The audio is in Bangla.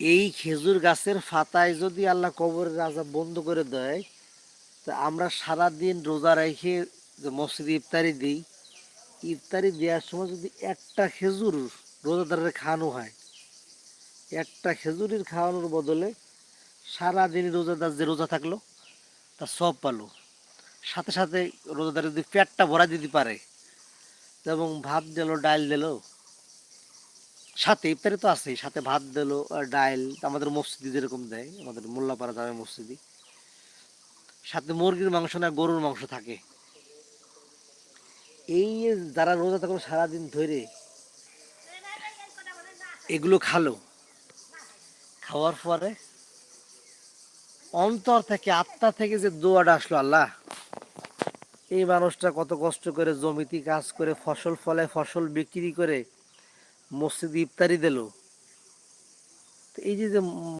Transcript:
এই খেজুর গাছের পাতায় যদি আল্লাহ কবরের আযাব বন্ধ করে দেয়, তো আমরা সারাদিন রোজা রেখে যে মসজিদে ইফতারি দিই, ইফতারি দেওয়ার সময় যদি একটা খেজুর রোজাদারের খাওয়ানো হয়, একটা খেজুরের খাওয়ানোর বদলে সারাদিন রোজাদার যে রোজা থাকলো তার সব পালো। সাথে সাথে রোজাদার যদি পেটটা ভরা দিতে পারে, এবং ভাত দিলো, ডাল দিলো, সাথে ইফতারি তো আছেই, সাথে ভাত দিলো আর ডাল, আমাদের মসজিদে যেরকম দেয়, আমাদের মোল্লাপাড়া জামে মসজিদে, সাথে মুরগির মাংস না গরুর মাংস থাকে। এই যে যারা রোজা থাকলো সারাদিন ধরে এগুলো খালো, খাওয়ার পরে অন্তর থেকে, আত্মা থেকে যে দোয়াটা আসলো, আল্লাহ এই মানুষটা কত কষ্ট করে জমিতে কাজ করে ফসল ফলে, ফসল বিক্রি করে মসজিদে ইফতারি দিল, তো এই যে যে